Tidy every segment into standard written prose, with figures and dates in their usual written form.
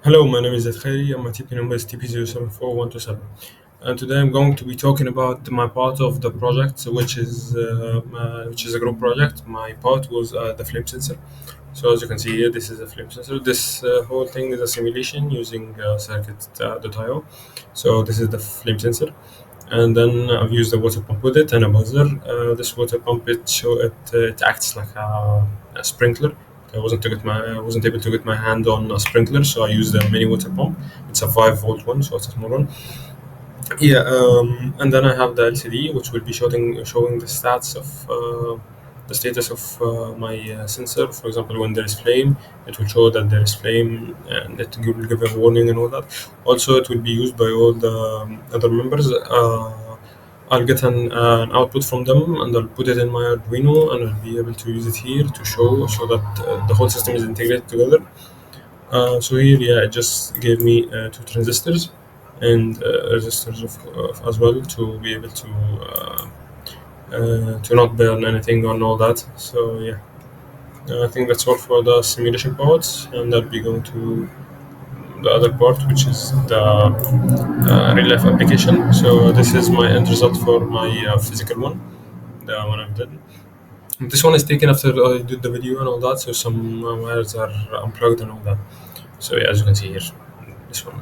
Hello, my name is Khairy and my TP number is TP074127. And today I'm going to be talking about my part of the project, which is a group project. My part was the flame sensor. So as you can see here, this is a flame sensor. This whole thing is a simulation using circuit.io. So this is the flame sensor, and then I've used a water pump with it and a buzzer. This water pump it acts like a sprinkler. I wasn't able to get my hand on a sprinkler, so I used a mini water pump. It's a 5 volt one, so it's a small one. Yeah, and then I have the LCD, which will be showing the stats of the status of my sensor. For example, when there is flame, it will show that there is flame, and will give a warning and all that. Also, it will be used by all the other members. I'll get an output from them, and I'll put it in my Arduino, and I'll be able to use it here to show that the whole system is integrated together. So here, yeah, it just gave me two transistors and resistors as well to be able to not burn anything on all that. So yeah, I think that's all for the simulation parts, and I'll be going to the other part, which is the real life application. So this is my end result for my physical one, the one I've done. This one is taken after I did the video and all that, so some wires are unplugged and all that. So yeah, as you can see here, this one.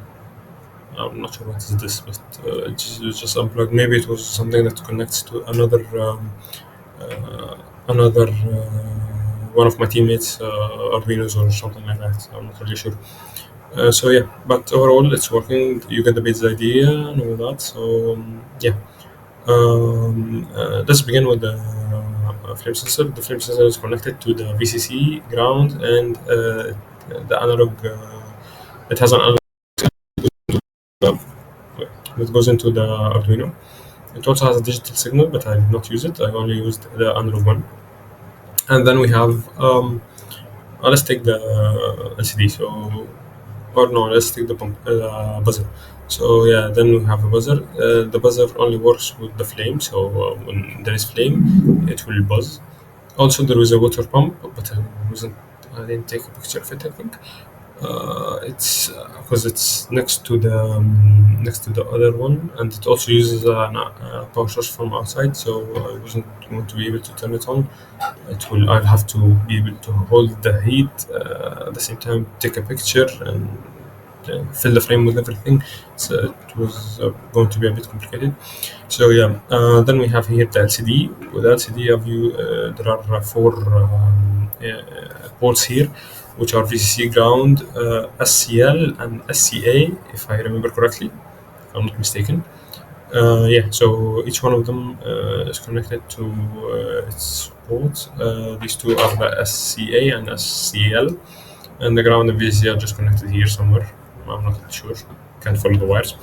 I'm not sure what is this, but it's just unplugged. Maybe it was something that connects to another one of my teammates' Arduinos or something like that. I'm not really sure. So yeah, but overall it's working. You get the basic idea and all that. So yeah, let's begin with the flame sensor. The flame sensor is connected to the VCC ground and the analog. It has an analog that goes into the Arduino. It also has a digital signal, but I did not use it. I only used the analog one. And then we have let's take the LCD. So, or no, let's take the buzzer. So yeah, then we have a buzzer. The buzzer only works with the flame. So when there is flame, it will buzz. Also, there is a water pump, but I didn't take a picture of it, I think. It's because it's next to the other one, and it also uses a power source from outside. So I wasn't going to be able to turn it on. I'll have to be able to hold the heat at the same time, take a picture, and fill the frame with everything. So it was going to be a bit complicated. So yeah, then we have here the LCD. With LCD, there are four ports here, which are VCC ground, SCL, and SCA, if I remember correctly, if I'm not mistaken. Yeah, so each one of them is connected to its port. These two are the SCA and SCL, and the ground and VCC are just connected here somewhere. I'm not sure. Can't follow the wires.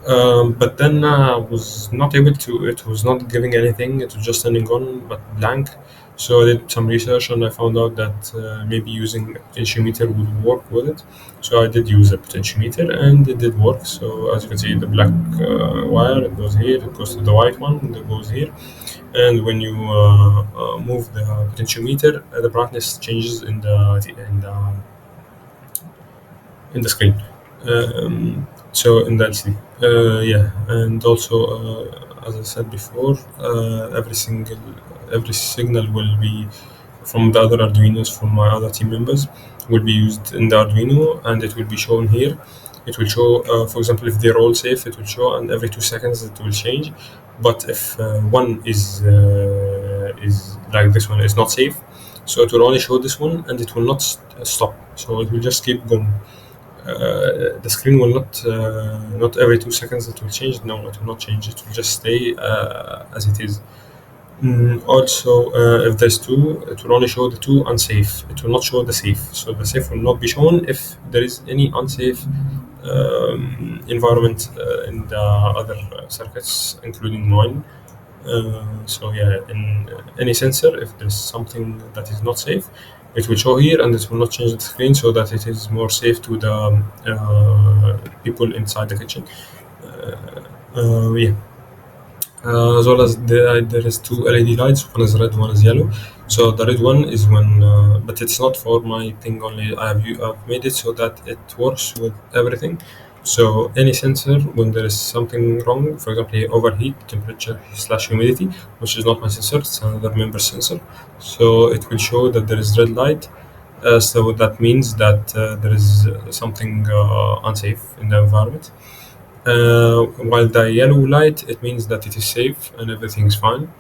But then I was not able to. It was not giving anything. It was just turning on, but blank. So I did some research and I found out that maybe using a potentiometer would work with it. So I did use a potentiometer and it did work. So as you can see, the black wire, it goes here, it goes to the white one, and it goes here. And when you move the potentiometer, the brightness changes in the screen. So in the LCD, yeah, and also as I said before, every signal will be from the other Arduinos from my other team members will be used in the Arduino, and it will be shown here. It will show, for example, if they're all safe, it will show, and every 2 seconds it will change. But if one is like this one is not safe, so it will only show this one, and it will not stop. So it will just keep going. The screen will not every 2 seconds it will change. No, it will not change. It will just stay as it is. Also, if there's two, it will only show the two unsafe. It will not show the safe. So the safe will not be shown if there is any unsafe environment in the other circuits, including mine. So yeah, in any sensor, if there's something that is not safe, it will show here, and it will not change the screen so that it is more safe to the people inside the kitchen. Yeah. As well as there is two LED lights, one is red, one is yellow. So the red one is when, but it's not for my thing only. I've made it so that it works with everything. So any sensor, when there is something wrong, for example, overheat, temperature slash humidity, which is not my sensor, it's another member sensor. So it will show that there is red light. So that means that there is something unsafe in the environment. While the yellow light, it means that it is safe and everything's fine.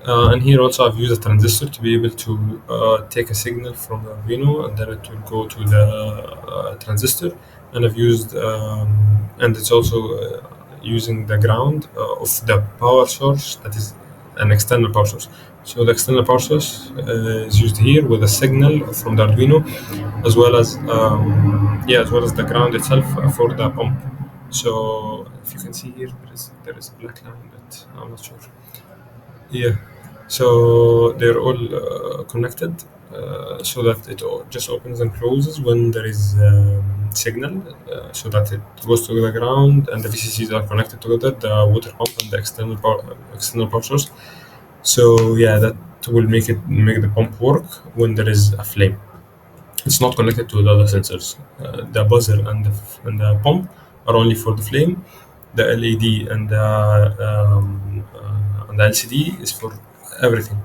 And here also I've used a transistor to be able to take a signal from the Arduino and then it will go to the transistor. And I've used, and it's also using the ground of the power source that is an external power source. So the external power source is used here with a signal from the Arduino, as well as yeah, as well as the ground itself for the pump. So if you can see here, there is a black line, but I'm not sure. Yeah, so they're all connected, so that it just opens and closes when there is signal, so that it goes to the ground and the VCCs are connected together, the water pump and the external power source. So yeah, that will make the pump work when there is a flame. It's not connected to the other sensors. The buzzer and the pump are only for the flame. The LED and the LCD is for everything.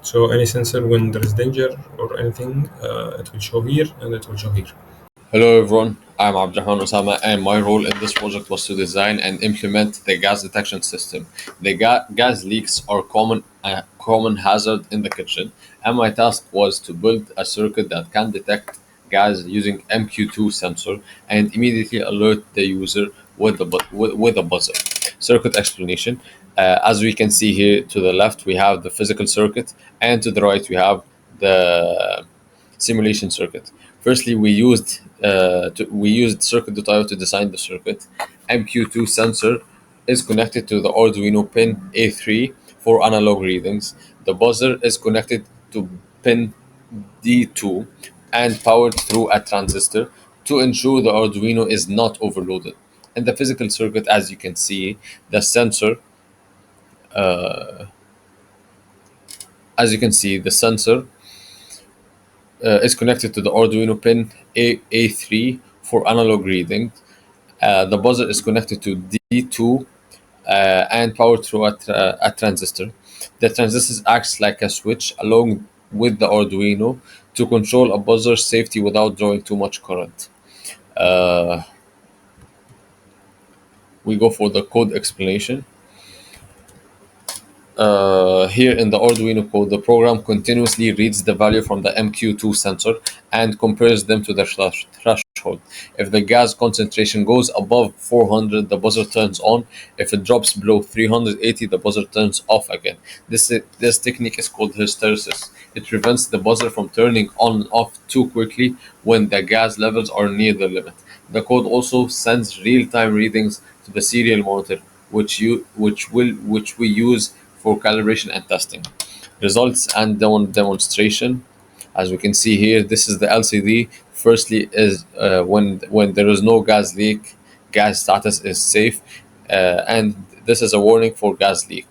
So any sensor, when there is danger or anything, it will show here and it will show here. Hello everyone, I'm Abdelrahman Osama, and my role in this project was to design and implement the gas detection system. The gas leaks are common hazard in the kitchen, and my task was to build a circuit that can detect gas using MQ2 sensor and immediately alert the user with a buzzer. Circuit explanation. As we can see here, to the left we have the physical circuit, and to the right we have the simulation circuit. Firstly, we used circuit.io to design the circuit. MQ2 sensor is connected to the Arduino pin A3 for analog readings. The buzzer is connected to pin D2 and powered through a transistor to ensure the Arduino is not overloaded. In the physical circuit, as you can see, the sensor, is connected to the Arduino pin A3 for analog reading. The buzzer is connected to D2 and powered through a transistor. The transistor acts like a switch along with the Arduino to control a buzzer's safety without drawing too much current. Uh, we go for the code explanation. Here in the Arduino code, the program continuously reads the value from the MQ2 sensor and compares them to the threshold. If the gas concentration goes above 400, the buzzer turns on. If it drops below 380, the buzzer turns off again. This technique is called hysteresis. It prevents the buzzer from turning on and off too quickly when the gas levels are near the limit. The code also sends real-time readings to the serial monitor, which we use for calibration and testing. Results and demonstration. As we can see here, this is the LCD. Firstly, is when there is no gas leak, gas status is safe, and this is a warning for gas leak.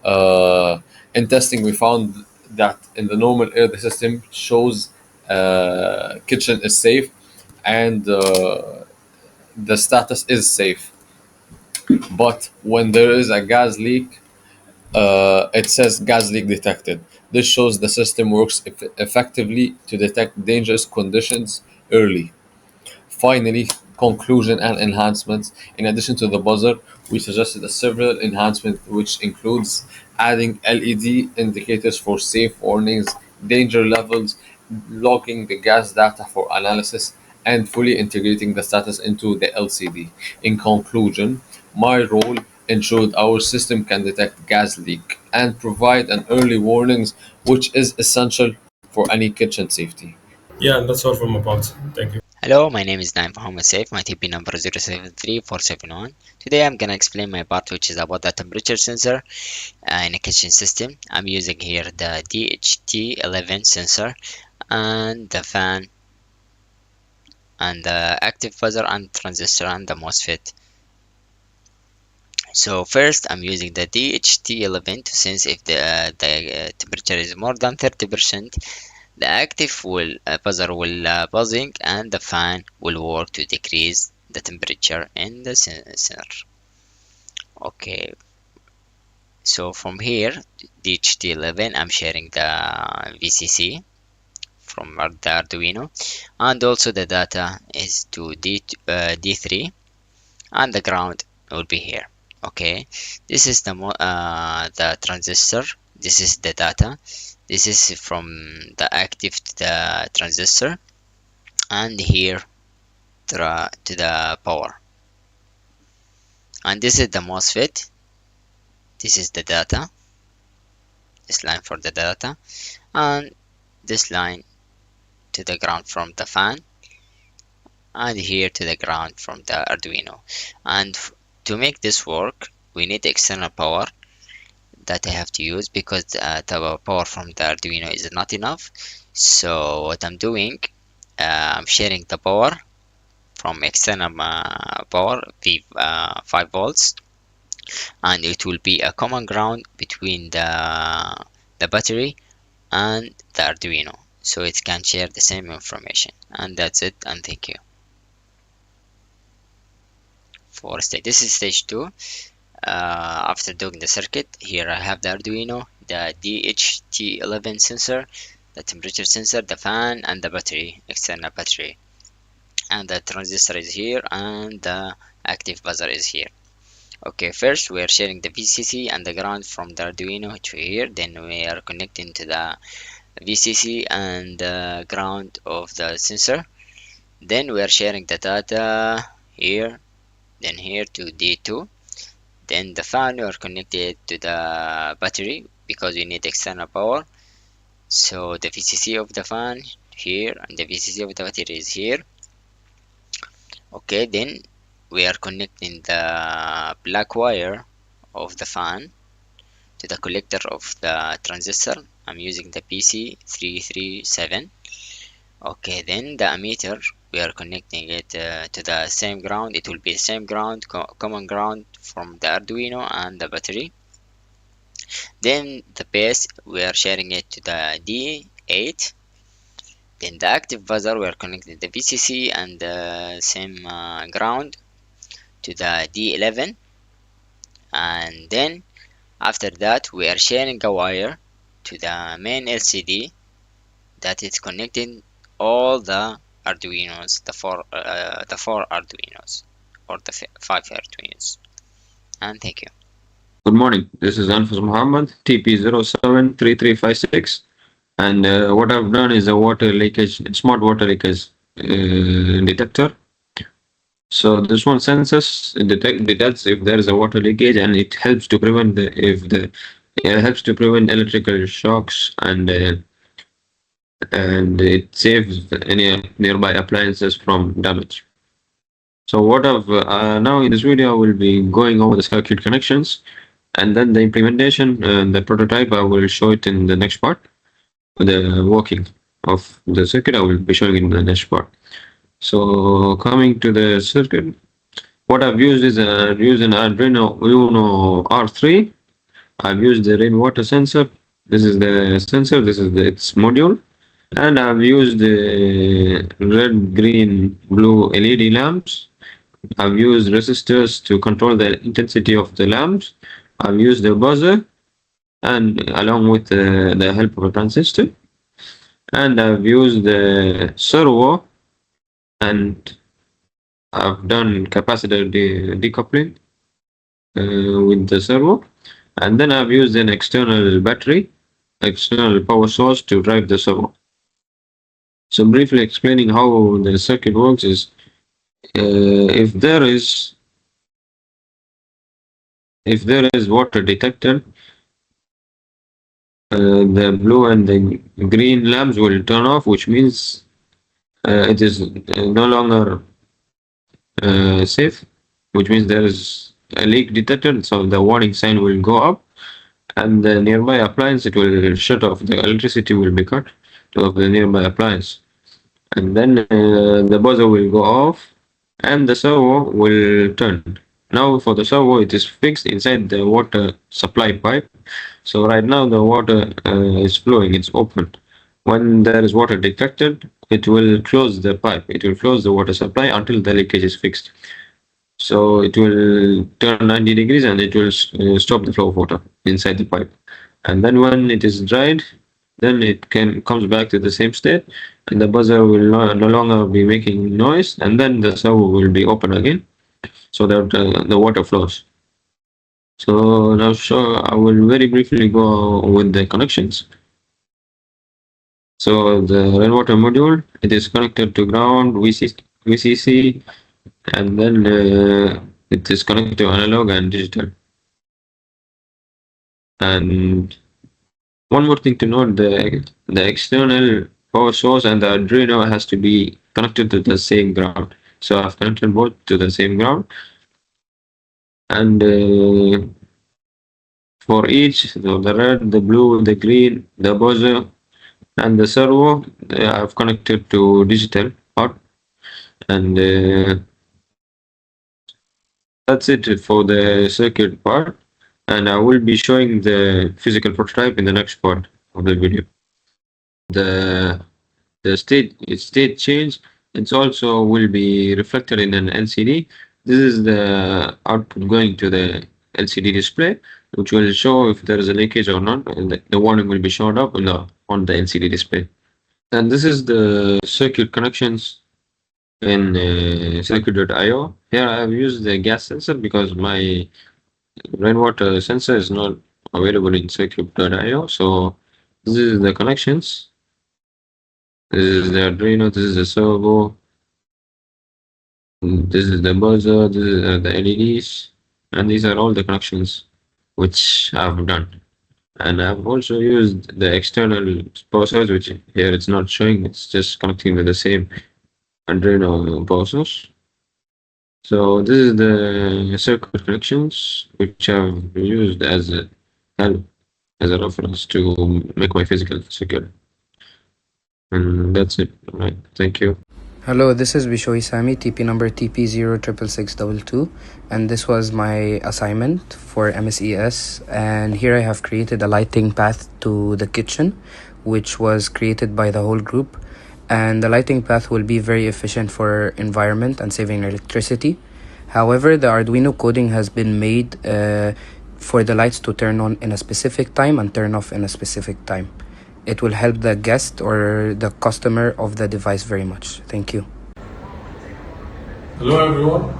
Uh, in testing, we found that in the normal air, the system shows kitchen is safe, and the status is safe. But when there is a gas leak, it says gas leak detected. This shows the system works effectively to detect dangerous conditions early. Finally, conclusion and enhancements. In addition to the buzzer, we suggested a several enhancements, which includes adding LED indicators for safe warnings, danger levels, logging the gas data for analysis, and fully integrating the status into the LCD. In conclusion, my role ensured our system can detect gas leak and provide an early warnings, which is essential for any kitchen safety. Yeah, and that's all from my part. Thank you. Hello, my name is Naif Mohamed. My TP number is 073471. Today I'm gonna explain my part, which is about the temperature sensor in a kitchen system. I'm using here the DHT11 sensor and the fan and the active buzzer and transistor and the MOSFET. So first I'm using the DHT11 to sense if the temperature is more than 30%. The active will buzzer will buzzing, and the fan will work to decrease the temperature in the sensor. Okay, so from here DHT11 I'm sharing the VCC from the Arduino, and also the data is to D3, and the ground will be here. Okay, this is the transistor, this is the data, this is from the active to the transistor, and here to the power, and this is the MOSFET, this is the data, this line for the data, and this line to the ground from the fan, and here to the ground from the Arduino. And to make this work we need external power that I have to use, because the power from the Arduino is not enough. So what I'm doing, I'm sharing the power from external power V 5 volts, and it will be a common ground between the battery and the Arduino, so it can share the same information. And that's it, and thank you. For stage, this is stage 2. After doing the circuit, here I have the Arduino, the DHT11 sensor, the temperature sensor, the fan, and the battery, external battery, and the transistor is here, and the active buzzer is here. Okay, first we are sharing the VCC and the ground from the Arduino to here, then we are connecting to the VCC and the ground of the sensor, then we are sharing the data here, then here to D2, then the fan we are connected to the battery because we need external power, so the VCC of the fan here and the VCC of the battery is here. Okay, then we are connecting the black wire of the fan to the collector of the transistor. I'm using the PC337. Okay, then the emitter we are connecting it to the same ground. It will be the same ground, common ground from the Arduino and the battery. Then the base we are sharing it to the D8. Then the active buzzer we are connecting the VCC and the same ground to the D11, and then after that we are sharing a wire to the main LCD that is connecting all the Arduinos, the four Arduinos, or the 5 Arduinos. And thank you. Good morning. This is Anfaz Mohamed, TP073356, and what I've done is a water leakage, smart water leakage detector. So this one senses, detects if there is a water leakage, and it helps to prevent electrical shocks, and it saves any nearby appliances from damage. So what I've now in this video I will be going over the circuit connections, and then the implementation and the prototype I will show it in the next part. The working of the circuit I will be showing in the next part. So coming to the circuit, what I've used is used an Arduino Uno R3. I've used the rainwater sensor. This is the sensor. This is its module, and I've used the red, green, blue LED lamps. I've used resistors to control the intensity of the lamps. I've used the buzzer, and along with the help of a transistor, and I've used the servo, and I've done capacitor decoupling with the servo, and then I've used an external battery, external power source to drive the servo. So briefly explaining how the circuit works is, if there is water detected, the blue and the green lamps will turn off, which means it is no longer safe, which means there is a leak detected, so the warning sign will go up, and the nearby appliance, it will shut off, the electricity will be cut of the nearby appliance, and then the buzzer will go off and the servo will turn. Now for the servo, it is fixed inside the water supply pipe. So right now the water is flowing, it's open. When there is water detected, it will close the pipe. It will close the water supply until the leakage is fixed. So it will turn 90 degrees and it will stop the flow of water inside the pipe. And then when it is dried, then it comes back to the same state, and the buzzer will no longer be making noise, and then the servo will be open again, so that the water flows. So now, I will very briefly go with the connections. So the rainwater module, it is connected to ground VCC, and then it is connected to analog and digital. And one more thing to note, the external power source and the Arduino has to be connected to the same ground. So I've connected both to the same ground. And for each, so the red, the blue, the green, the buzzer, and the servo, I've connected to digital out. And that's it for the circuit part. And I will be showing the physical prototype in the next part of the video. The state change, it also will be reflected in an LCD. This is the output going to the LCD display, which will show if there is a leakage or not, and the warning will be shown up on the LCD display. And this is the circuit connections in circuit.io. Here I have used the gas sensor because my rainwater sensor is not available in circuit.io. So this is the connections. This is the Arduino, this is the servo, this is the buzzer, this is the LEDs, and these are all the connections which I've done. And I've also used the external power source, which here it's not showing, it's just connecting with the same Arduino power source. So this is the circuit connections which I've used as a reference to make my physical secure. And that's it. All right. Thank you. Hello, this is Bishoy Sami, TP number TP06662, and this was my assignment for MSES. And here I have created a lighting path to the kitchen, which was created by the whole group. And the lighting path will be very efficient for environment and saving electricity. However, the Arduino coding has been made for the lights to turn on in a specific time and turn off in a specific time. It will help the guest or the customer of the device very much. Thank you. Hello everyone.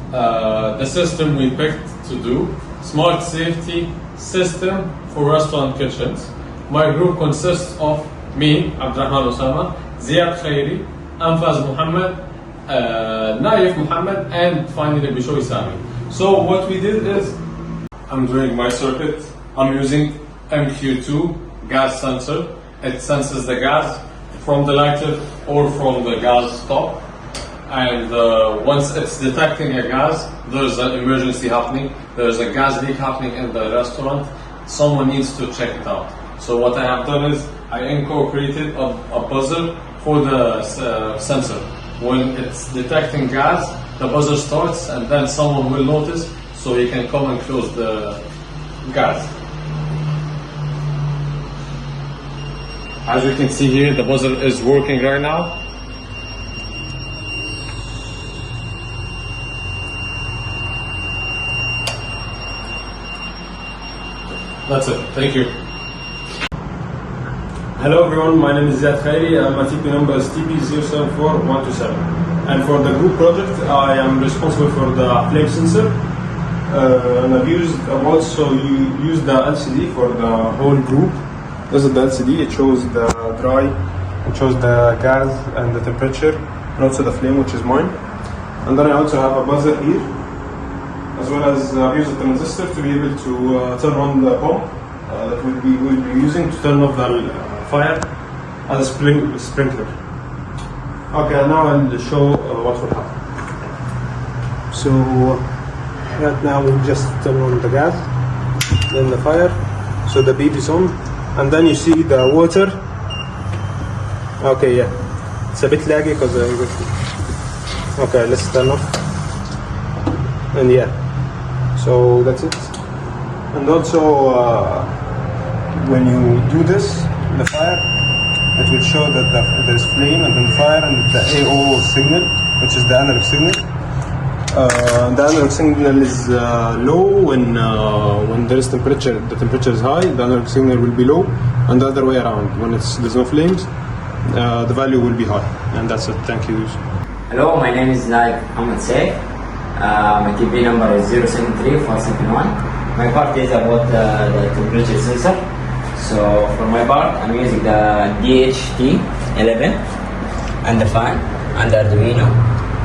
The system we picked to do, smart safety system for restaurant kitchens. My group consists of me, Abdelrahman Osama, Zeyad Khairy, Anfaz Mohamed, Naif Mohamed, and finally Bishoy Sami. So what we did is, I'm doing my circuit. I'm using MQ2 gas sensor. It senses the gas from the lighter or from the gas stop, and once it's detecting a gas, there's an emergency happening, there's a gas leak happening in the restaurant, someone needs to check it out. So what I have done is I incorporated a buzzer for the sensor. When it's detecting gas, the buzzer starts and then someone will notice, so he can come and close the gas. As you can see here, the buzzer is working right now. That's it. Thank you. Hello everyone, my name is Zeyad Khairy. My TP number is TP074127. And for the group project, I am responsible for the flame sensor. And I've also used the LCD for the whole group. This is the LCD, it shows the dry, it shows the gas and the temperature, and also the flame, which is mine. And then I also have a buzzer here, as well as I've used a transistor to be able to turn on the pump that we'll be using to turn off the fire as a sprinkler. Okay, now I'll show what will happen. So right now we just turn on the gas, then the fire, so the beep is on. And then you see the water. Okay, yeah, it's a bit laggy because okay, let's turn off. And yeah, So that's it. And also when you do this in the fire, it will show that there's flame and then fire and the AO signal, which is the analog signal. The analog signal is low when there is temperature. The temperature is high, the analog signal will be low, and the other way around. When there's no flames, the value will be high. And that's it. Thank you. Hello, my name is Naif Mohamed. My TP number is 073471. My part is about the temperature sensor. So for my part, I'm using the DHT11 and the fan and the Arduino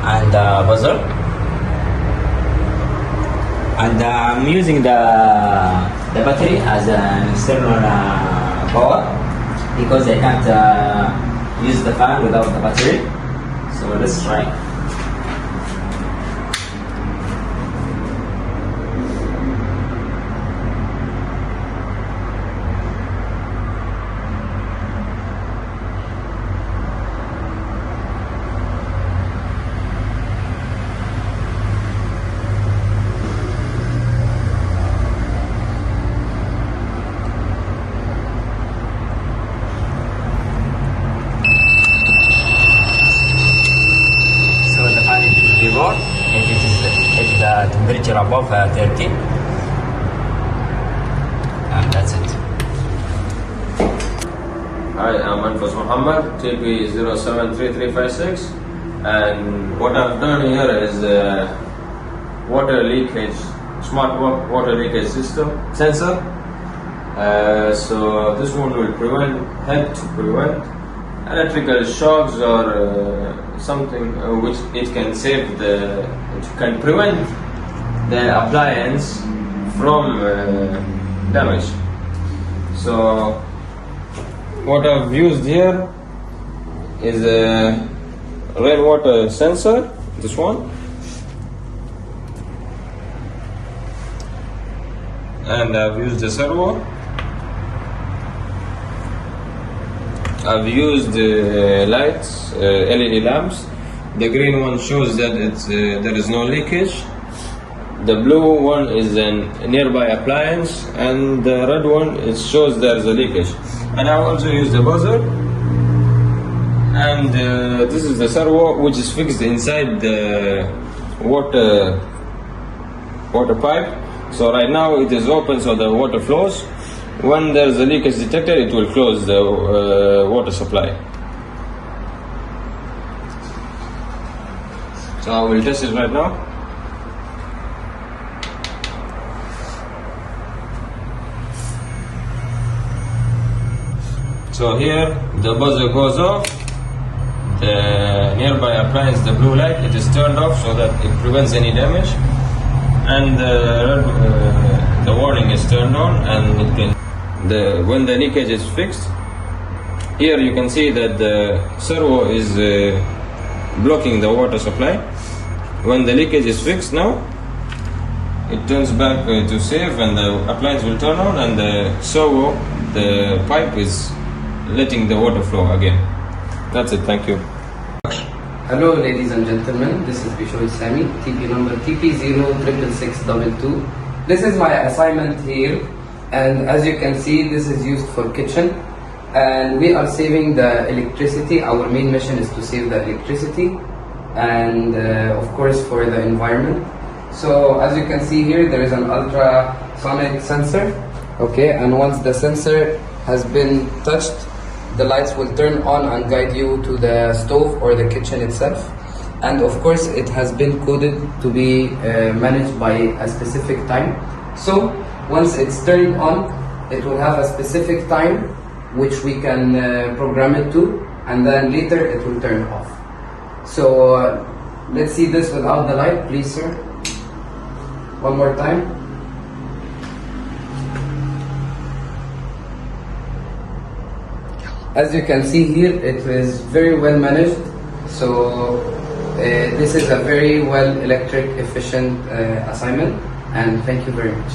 and the buzzer. And I'm using the battery as an external power because I can't use the fan without the battery. So let's try. If the temperature above 30, and that's it. Hi, I'm Anfaz Mohamed, TP 073356, and what I've done here is water leakage, smart water leakage sensor. So this one will help to prevent electrical shocks or something which it can prevent the appliance from damage. So what I've used here is a rainwater sensor, this one, and I've used a servo. I've used lights, LED lamps. The green one shows that there is no leakage. The blue one is a nearby appliance, and the red one it shows there is a leakage. And I also used the buzzer. And this is the servo which is fixed inside the water pipe. So right now it is open, so the water flows. When there is a leakage detected, it will close the water supply. So I will test it right now. So here the buzzer goes off, the nearby appliance, the blue light, it is turned off so that it prevents any damage, and the warning is turned on, and it can when the leakage is fixed. Here you can see that the servo is blocking the water supply. When the leakage is fixed now, it turns back to safe, and the appliance will turn on, and the servo, the pipe, is letting the water flow again. That's it. Thank you. Hello ladies and gentlemen, this is Bishoy Sami, TP number TP066622. This is my assignment here, and as you can see, this is used for kitchen, and we are saving the electricity. Our main mission is to save the electricity, and of course for the environment. So as you can see here, there is an ultrasonic sensor, okay, and once the sensor has been touched, the lights will turn on and guide you to the stove or the kitchen itself. And of course it has been coded to be managed by a specific time. So once it's turned on, it will have a specific time which we can program it to, and then later it will turn off. So let's see this without the light, please sir. One more time. As you can see here, it is very well managed. So this is a very well electric efficient assignment, and thank you very much.